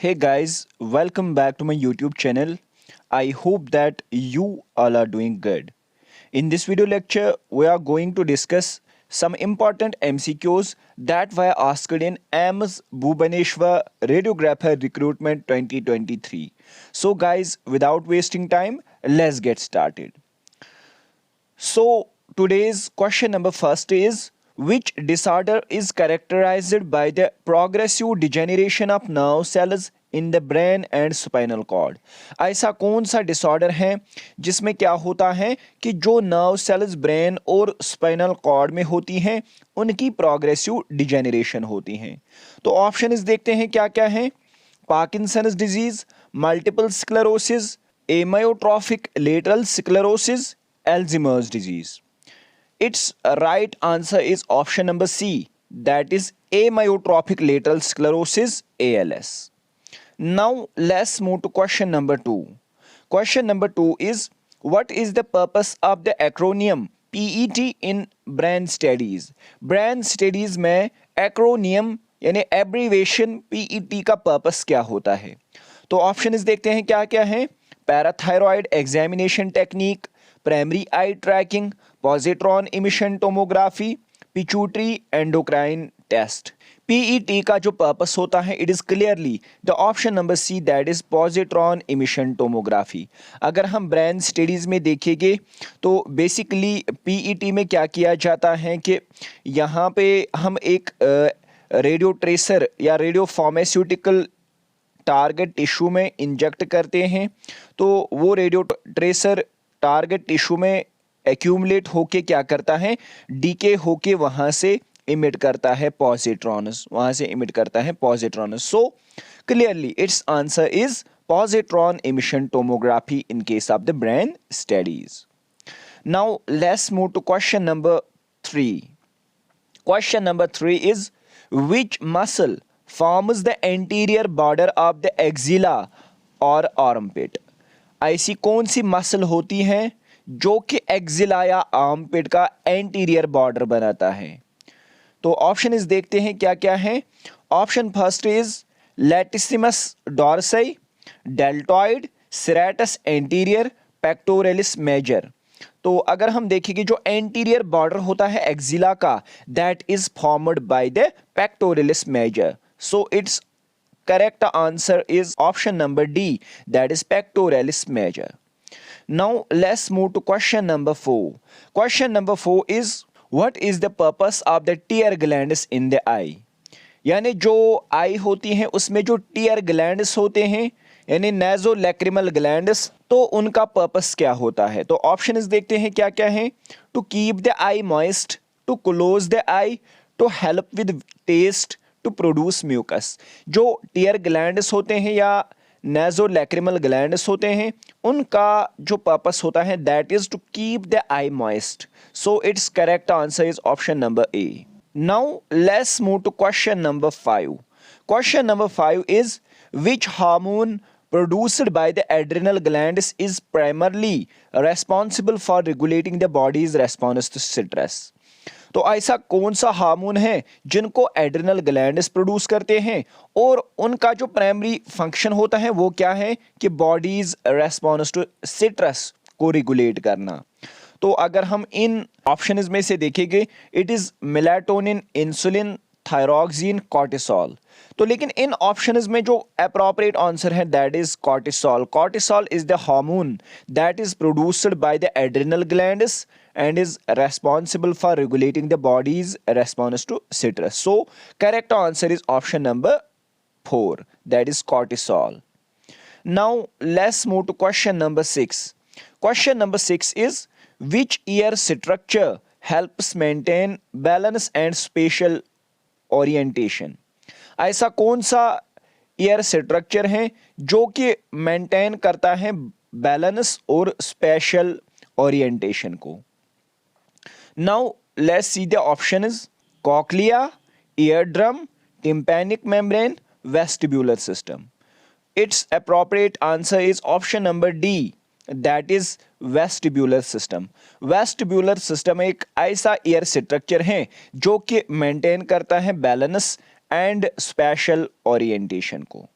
Hey guys, welcome back to my YouTube channel. I hope that you all are doing good. In this video lecture, we are going to discuss some important MCQs that were asked in AIIMS Bhubaneswar Radiographer Recruitment 2023. So guys, without wasting time, let's get started. So today's question number first is, which disorder is characterized by the progressive degeneration of nerve cells in the brain and spinal cord? ऐसा कौन सा disorder है जिसमें क्या होता है कि जो नर्व सेल्स ब्रेन और स्पाइनल कॉर्ड में होती हैं उनकी प्रोग्रेसिव डिजेनरेशन होती हैं। तो ऑप्शन इस देखते हैं क्या क्या है। Parkinson's disease, multiple sclerosis, amyotrophic lateral sclerosis, Alzheimer's disease. Its right answer is option number C, that is amyotrophic lateral sclerosis, ALS. Now let's move to question number 2. Question number 2 is, what is the purpose of the acronym PET in brain studies? Brain studies में acronym यानी abbreviation PET का purpose क्या होता है? तो option देखते हैं क्या क्या है। Parathyroid examination technique, primary eye tracking, positron emission tomography, pituitary endocrine test. PET का जो पर्पस होता है it is clearly the option number C, that is positron emission tomography. अगर हम ब्रेन स्टडीज में देखेंगे तो बेसिकली पीईटी में क्या किया जाता है कि यहाँ पे हम एक रेडियो ट्रेसर या रेडियो फार्मास्यूटिकल टारगेट टिश्यू में इंजेक्ट करते हैं, तो वो रेडियो ट्रेसर टारगेट टिश्यू में एक्यूमुलेट होके क्या करता है, डीके होके वहाँ से इमिट करता है पॉजिट्रॉनस, वहाँ से इमिट करता है positrons. So clearly it's answer is positron emission tomography in case of the brain studies. Now let's move to question number 3. Question number 3 is, which muscle forms the anterior border of the axilla or armpit? ऐसी कौन सी muscle होती है जो कि axilla या armpit का anterior border बनाता है? तो ऑप्शन इस देखते हैं क्या क्या है। Option first is latissimus dorsi, deltoid, serratus anterior, pectoralis major. तो अगर हम देखेंगे जो एंटीरियर बॉर्डर होता है एक्जिला का, that is formed by the pectoralis major. So it's correct answer is option number D, that is pectoralis major. Now let's move to question number 4. Question number 4 is, what is the purpose of the tear glands in the eye? यानी जो आई होती हैं उसमें जो tear glands होते हैं यानी नेजोलैक्रिमल glands, तो उनका पर्पस क्या होता है? तो ऑप्शन देखते हैं क्या क्या है। To keep the eye moist, to close the eye, to help with taste, to produce mucus. जो टीयर ग्लैंड्स होते हैं या नेजोलैक्रिमल ग्लैंड्स होते हैं उनका जो पर्पस होता है that is to keep the eye moist. So it's correct answer is option number A. Now let's move to question number 5. Question number 5 is, which hormone produced by the adrenal glands is primarily responsible for regulating the body's response to stress? तो ऐसा कौन सा hormone है जिनको adrenal glands produce करते हैं और उनका जो प्राइमरी फंक्शन होता है वो क्या है कि बॉडीज रेस्पॉन्स टू स्ट्रेस को रेगुलेट करना। तो अगर हम इन ऑप्शंस में से देखेंगे, it is melatonin, insulin, thyroxine, cortisol. तो लेकिन इन ऑप्शंस में जो अप्रोप्रिएट आंसर है that is cortisol. Cortisol is the hormone that is produced by the adrenal glands and is responsible for regulating the body's response to stress. So correct answer is option number 4, that is cortisol. Now let's move to question number 6. Question number 6 is, which ear structure helps maintain balance and spatial orientation? ऐसा कौन सा year structure है जो कि maintain करता है balance और special orientation को? Now let's see the options: cochlea, eardrum, tympanic membrane, vestibular system. Its appropriate answer is option number D, that is vestibular system. Vestibular system एक ऐसा ear structure है जो कि maintain करता है balance and spatial orientation को।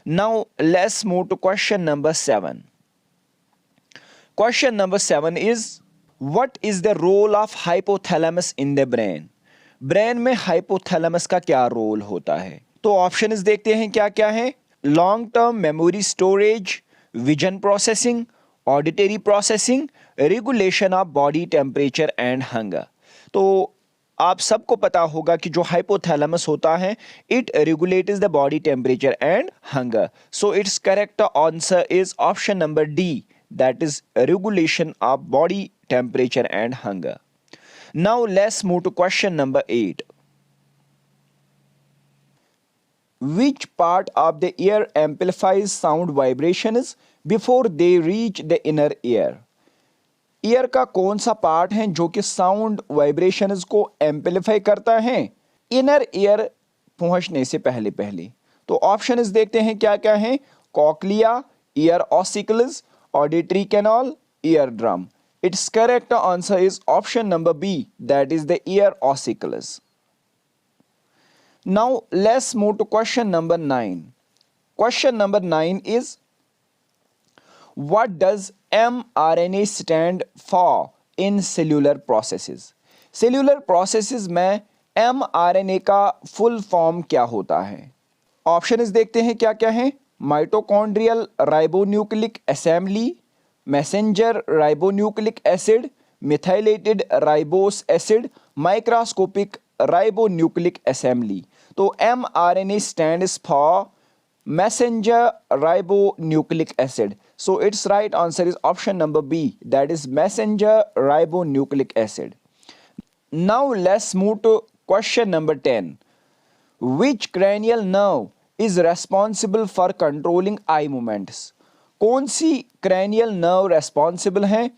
Now let's move to question number 7. Question number 7 is, what is the role of hypothalamus in the brain? Brain में hypothalamus का क्या रोल होता है? तो ऑप्शंस देखते हैं क्या क्या है। Long term memory storage, vision processing, auditory processing, regulation of body temperature and hunger. तो आप सबको पता होगा कि जो हाइपोथैलेमस होता है, it regulates the body temperature and hunger. So it's correct answer is option number D, that is regulation of body temperature and hunger. Now let's move to question number 8. Which part of the ear amplifies sound vibrations before they reach the inner ear? Year का कौन सा part है जो कि sound vibrations को amplify करता है inner ear पहुंचने से पहले पहले? तो ऑप्शंस देखते हैं क्या क्या है। Cochlea, ear ossicles, auditory canal, eardrum. Its correct answer is option number B, that is the ear ossicles. Now let's move to question number 9. Question number 9 is, what does mRNA stand for in cellular processes? Cellular processes में mRNA का full form क्या होता है? Options देखते हैं क्या क्या है। Mitochondrial ribonucleic assembly, messenger ribonucleic acid, methylated ribose acid, microscopic ribonucleic assembly. तो mRNA stands for messenger ribonucleic acid. So its right answer is option number B, that is messenger ribonucleic acid. Now let's move to question number 10. Which cranial nerve is responsible for controlling eye movements? कौन सी cranial nerve responsible है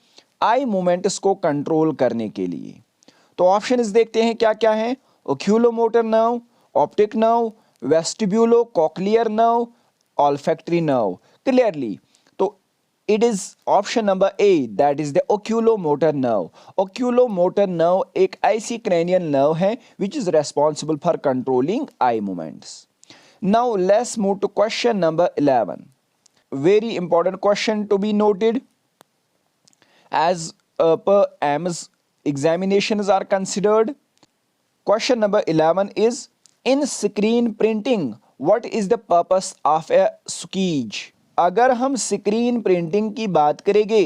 eye movements को control करने के लिए? तो options देखते हैं क्या क्या है। Oculomotor nerve, optic nerve, vestibulo cochlear nerve, olfactory nerve. Clearly तो it is option number A, that is the oculomotor nerve. Oculomotor nerve एक ऐसी cranial नर्व है which is responsible for controlling eye movements. Now let's move to question number 11. Very important question to be noted as per AIIMS examinations are considered. Question number 11 is, in screen printing, what is the purpose of a squeege? अगर हम screen printing की बात करेंगे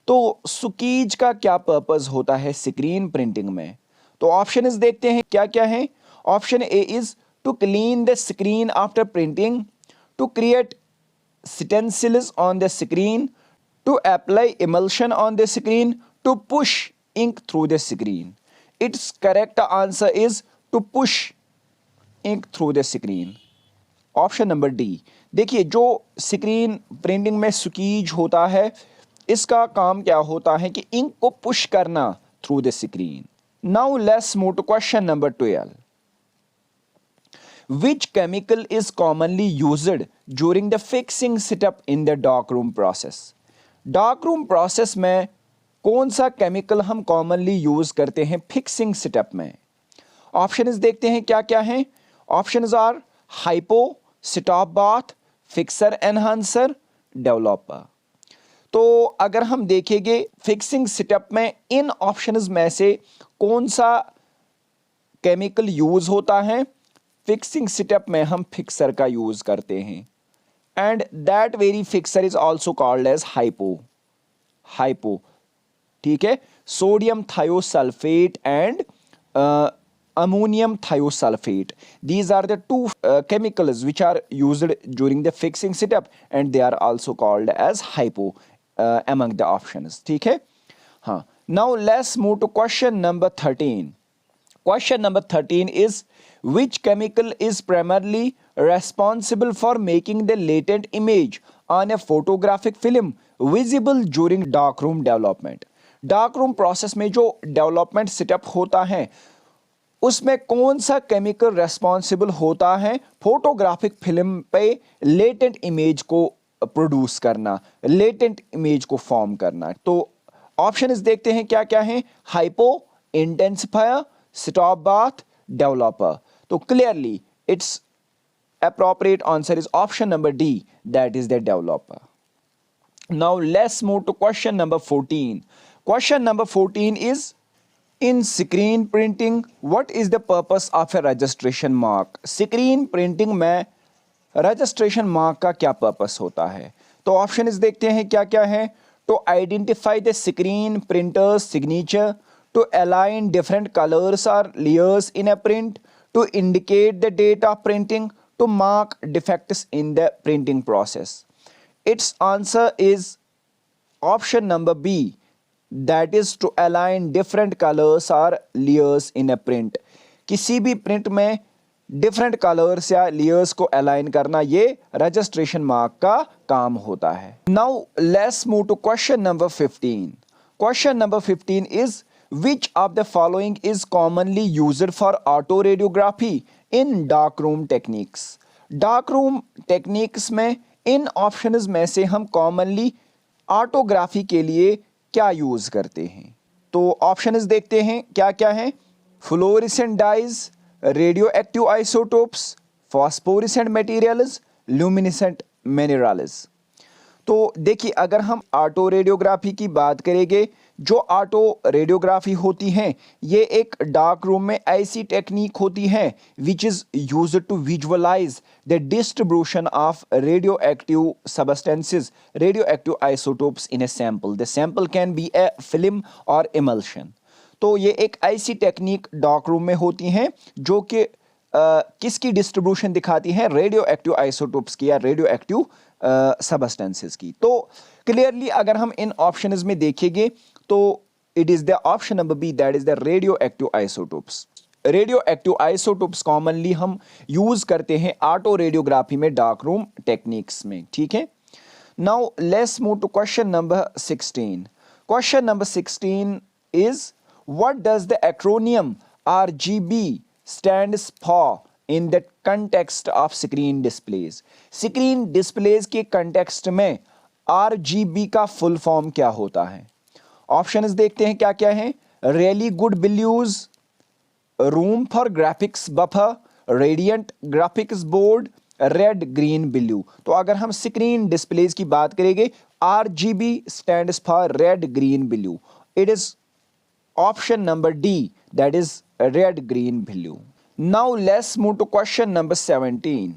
तो squeeze का क्या purpose होता है स्क्रीन प्रिंटिंग में? तो ऑप्शंस देखते हैं क्या क्या है। Option A is to clean the screen after printing, to create stencils on the screen, to apply emulsion on the screen, to push ink through the screen. Its correct answer is to push ink through the screen. Option number D. देखिए जो screen printing में squeeze होता है इसका काम क्या होता है कि इंक को पुश करना through the screen. Now let's move to question number 12. Which chemical is commonly used during the fixing setup in the darkroom process? Darkroom process में कौन सा केमिकल हम कॉमनली यूज करते हैं फिक्सिंग सेटअप में? Options देखते हैं क्या क्या हैं। Options are hypo, stop bath, fixer enhancer, developer. तो अगर हम देखेंगे फिक्सिंग सेटअप में इन ऑप्शंस में से कौन सा केमिकल यूज होता है? फिक्सिंग सेटअप में हम फिक्सर का यूज करते हैं and that very fixer is also called as hypo. ठीक है, sodium thiosulfate and ammonium thiosulfate, these are the two chemicals which are used during the fixing setup and they are also called as hypo among the options. ठीक है, हाँ। Now let's move to question number 13. Question number 13 is, which chemical is primarily responsible for making the latent image on a photographic film visible during darkroom development? Darkroom process में जो development setup होता है उसमें कौन सा chemical responsible होता है photographic film पे लेटेंट इमेज को प्रोड्यूस करना, लेटेंट इमेज को फॉर्म करना? तो ऑप्शंस देखते हैं क्या क्या हैं। Hypo, intensifier, stop bath, developer. तो clearly it's appropriate answer is option number D, that is the developer. Now let's move to question number 14. Question number 14 is, in screen printing, what is the purpose of a registration mark? Screen printing में registration mark का क्या purpose होता है? तो options देखते हैं क्या क्या है. To identify the screen printer's signature, to align different colors or layers in a print, to indicate the date of printing, to mark defects in the printing process. Its answer is option number B, that is to align different colors or layers in a print. किसी भी print में different colors या layers को align करना ये registration mark का काम होता है. Now let's move to question number 15. Question number 15 is, which of the following is commonly used for autoradiography in darkroom techniques? Darkroom techniques में इन options में से हम commonly ऑटोग्राफी के लिए क्या यूज करते हैं? तो ऑप्शंस देखते हैं क्या क्या है. Fluorescent dyes, radio active isotopes, phosphorescent materials, luminescent minerals. तो देखिए, अगर हम ऑटो रेडियोग्राफी की बात करेंगे, जो ऑटो रेडियोग्राफी होती है ये एक डार्क रूम में ऐसी टेक्निक होती है which is used to visualise the distribution of radio active substances, radio active isotopes in a sample. The sample can be a film और इमल्शन. तो ये एक ऐसी टेक्निक डार्क रूम में होती हैं जो कि किसकी डिस्ट्रीब्यूशन दिखाती है? रेडियो एक्टिव आइसोटोप्स की या रेडियो एक्टिव सब्सटेंसेस की. तो क्लियरली अगर हम इन ऑप्शंस में देखेंगे तो it is the option number B, that is the radio active isotopes. Radio active isotopes commonly हम यूज करते हैं ऑटो रेडियोग्राफी में डार्क रूम टेक्निक्स में. ठीक है. Now let's move to question number 16. Question number 16 is, what does the acronym RGB stands for in the context of screen displays? Screen displays के context में RGB का full form क्या होता है? Options देखते हैं क्या क्या है. Really good blues, room for graphics buffer, radiant graphics board, red green blue. तो अगर हम screen displays की बात करेंगे, RGB stands for red green blue. It is option number D, that is red green blue. Now let's move to question number 17.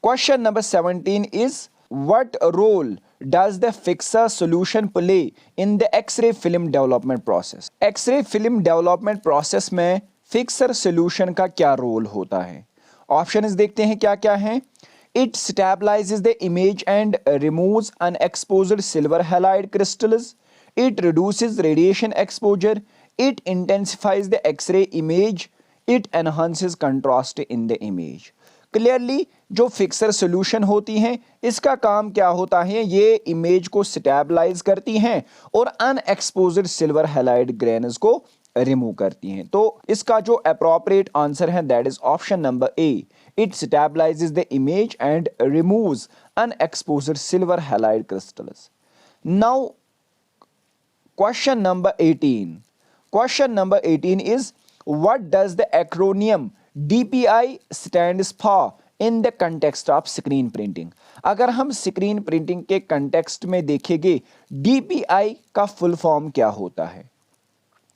Question number 17 is, what role does the fixer solution play in the X-ray film development process? X-ray film development process में fixer solution का क्या role होता है? Options देखते हैं क्या क्या है. It stabilizes the image and removes unexposed silver halide crystals. It reduces radiation exposure. It intensifies the X-ray image. It enhances contrast in the image. Clearly जो फिक्सर सोल्यूशन होती हैं इसका काम क्या होता है? ये इमेज को स्टेबलाइज करती हैं और अनएक्सपोज्ड सिल्वर हैलाइड ग्रेन्स को रिमूव करती हैं. तो इसका जो अप्रोप्रिएट आंसर है that is option number A. It stabilises the image and removes unexposed silver halide crystals. Now question number 18. Question number 18 is, what does the acronym DPI stands for in the context of screen printing? अगर हम screen printing के context में देखेंगे DPI का full form क्या होता है?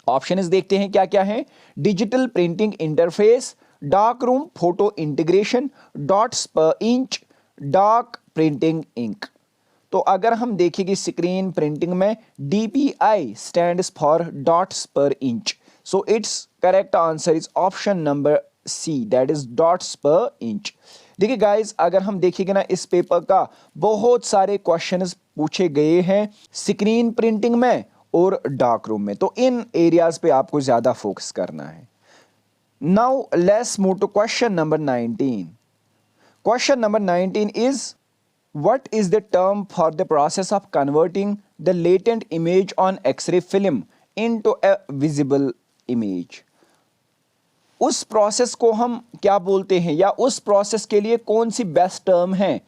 Options देखते हैं क्या क्या है. Digital Printing Interface, Darkroom Photo Integration, Dots per Inch, Dark Printing Ink. तो अगर हम देखेंगे स्क्रीन प्रिंटिंग में DPI stands for dots per inch. So its correct answer is option number C, that is dots per inch. देखिए guys, अगर हम देखेंगे ना इस पेपर का बहुत सारे क्वेश्चंस पूछे गए हैं स्क्रीन प्रिंटिंग में और डार्क रूम में, तो इन एरियाज पे आपको ज्यादा फोकस करना है. Now let's move to question number 19. Question number 19 is, what is the term for the process of converting the latent image on X-ray film into a visible image? उस process को हम क्या बोलते हैं या उस प्रोसेस के लिए कौन सी बेस्ट टर्म है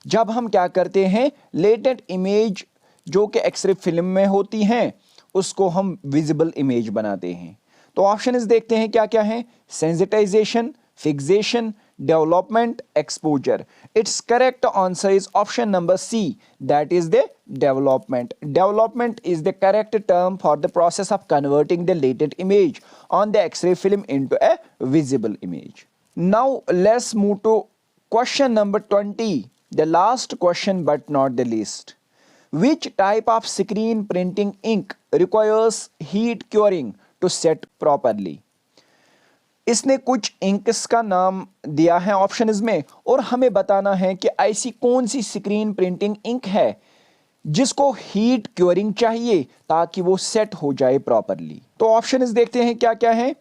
जब हम क्या करते हैं लेटेंट इमेज जो कि एक्सरे फिल्म में होती हैं उसको हम विजिबल इमेज बनाते हैं? तो ऑप्शंस देखते हैं क्या क्या है. Sensitisation, fixation, development, exposure. Its correct answer is option number C, that is the development. Development is the correct term for the process of converting the latent image on the X-ray film into a visible image. Now let's move to question number 20, the last question but not the least. Which type of screen printing ink requires heat curing to set properly? इसने कुछ inks का नाम दिया है options में और हमें बताना है कि ऐसी कौन सी स्क्रीन प्रिंटिंग इंक है जिसको हीट क्योरिंग चाहिए ताकि वो सेट हो जाए प्रॉपरली। तो ऑप्शंस देखते हैं क्या क्या है।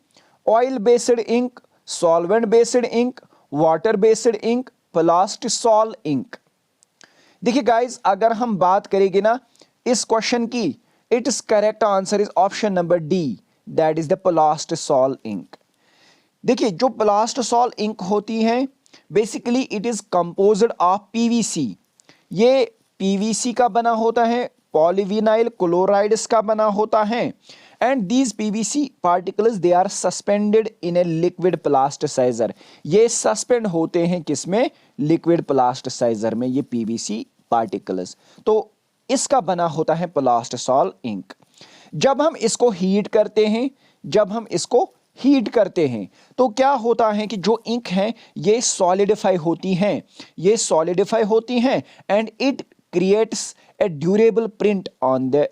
Oil based ink, solvent based ink, water based ink, plastisol ink. देखिए गाइस, अगर हम बात करेंगे ना इस क्वेश्चन की, it is correct answer is option number D, that is the plastisol ink. देखिए जो प्लास्टिसॉल इंक होती है basically it is composed of PVC. ये पीवीसी का बना होता है, पॉलीविनाइल क्लोराइड्स का बना होता है, and these PVC particles they are suspended in a liquid plasticiser. ये सस्पेंड होते हैं किसमें? लिक्विड प्लास्टिसाइजर में ये पीवीसी पार्टिकल्स। तो इसका बना होता है प्लास्टिसॉल इंक। जब हम इसको हीट करते हैं तो क्या होता है कि जो इंक है ये सॉलिडिफाई होती हैं and it creates a durable print on the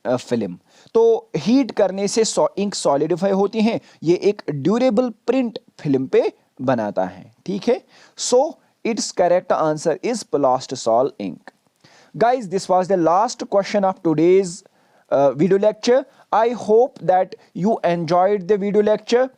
film. तो हीट करने से इंक सॉलिडिफाई होती हैं, ये एक ड्यूरेबल प्रिंट फिल्म पे बनाता है। ठीक है, so it's correct answer is plastisol ink. Guys, this was the last question of today's video lecture. I hope that you enjoyed the video lecture.